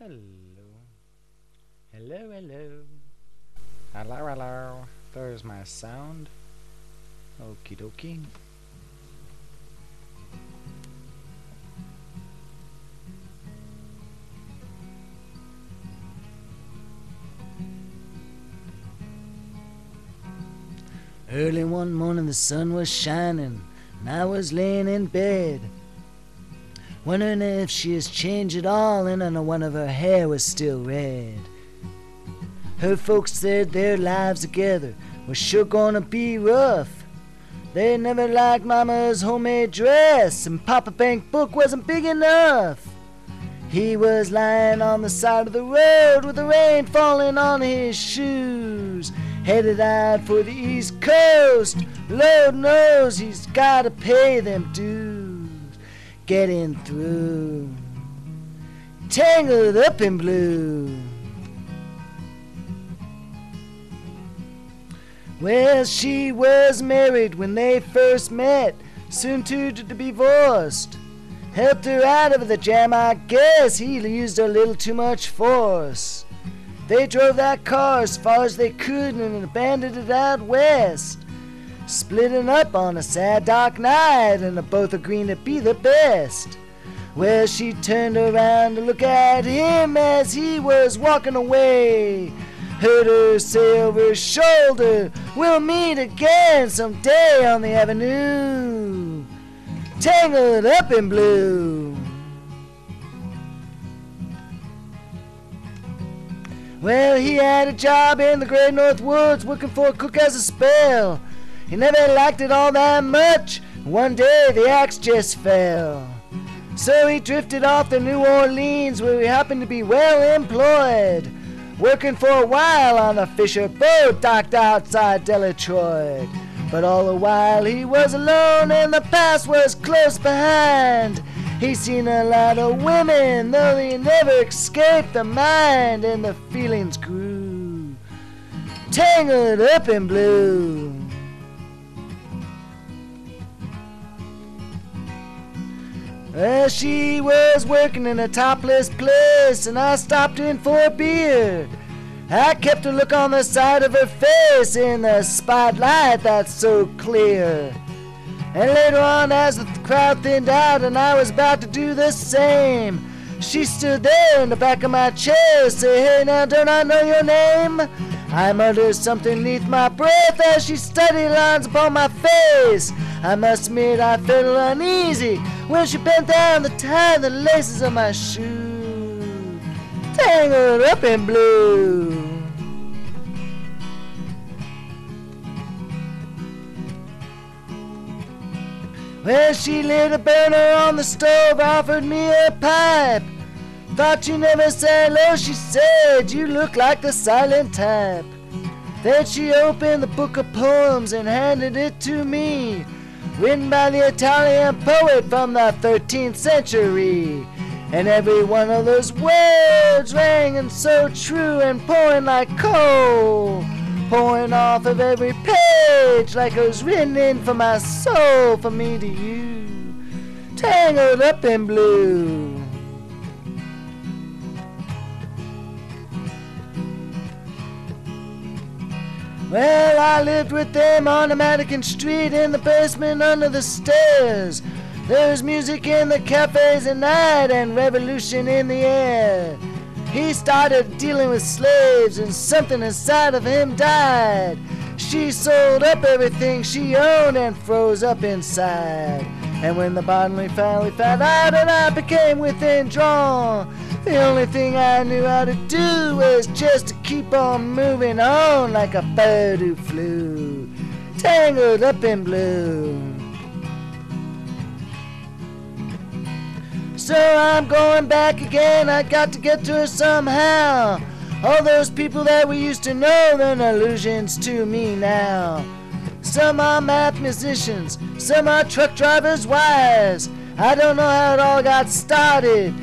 Hello. Hello, hello. Hello, hello. There's my sound. Okie dokie. Early one morning the sun was shining, and I was laying in bed, wondering if she has changed at all, and I know one of her hair was still red. Her folks said their lives together was sure gonna be rough. They never liked Mama's homemade dress, and Papa Bank book wasn't big enough. He was lying on the side of the road with the rain falling on his shoes, headed out for the East Coast. Lord knows he's gotta pay them dues. Getting through, tangled up in blue. Well, she was married when they first met, soon to be divorced. Helped her out of the jam, I guess he used a little too much force. They drove that car as far as they could and abandoned it out west, splitting up on a sad dark night, and both agreeing to be the best. Well, she turned around to look at him as he was walking away. Heard her say over his shoulder, "We'll meet again someday on the avenue, tangled up in blue." Well, he had a job in the great North Woods, working for a cook as a spell. He never liked it all that much. One day the axe just fell. So he drifted off to New Orleans, where he happened to be well employed, working for a while on a fisher boat docked outside Detroit. But all the while he was alone, and the past was close behind. He seen a lot of women, though they never escaped the mind, and the feelings grew, tangled up in blue. Well, she was working in a topless place, and I stopped in for a beer. I kept a look on the side of her face in the spotlight that's so clear. And later on, as the crowd thinned out and I was about to do the same, she stood there in the back of my chair, say, "Hey, now, don't I know your name?" I muttered something neath my breath as she studied lines upon my face. I must admit I felt uneasy when she bent down to tie the laces of my shoe, tangled up in blue. Well, she lit a burner on the stove, offered me a pipe. "Thought you never said hello," she said, "you look like the silent type." Then she opened the book of poems and handed it to me, written by the Italian poet from the 13th century. And every one of those words rang and so true and pouring like coal, pouring off of every page like it was written in for my soul, for me to you, tangled up in blue. Well, I lived with them on the Madigan Street, in the basement under the stairs. There was music in the cafes at night and revolution in the air. He started dealing with slaves, and something inside of him died. She sold up everything she owned and froze up inside. And when the bottom finally found out and I became withdrawn, the only thing I knew how to do was just to keep on moving on like a bird who flew, tangled up in blue. So I'm going back again, I got to get to her somehow. All those people that we used to know, they're illusions to me now. Some are math musicians, some are truck drivers' wives. I don't know how it all got started.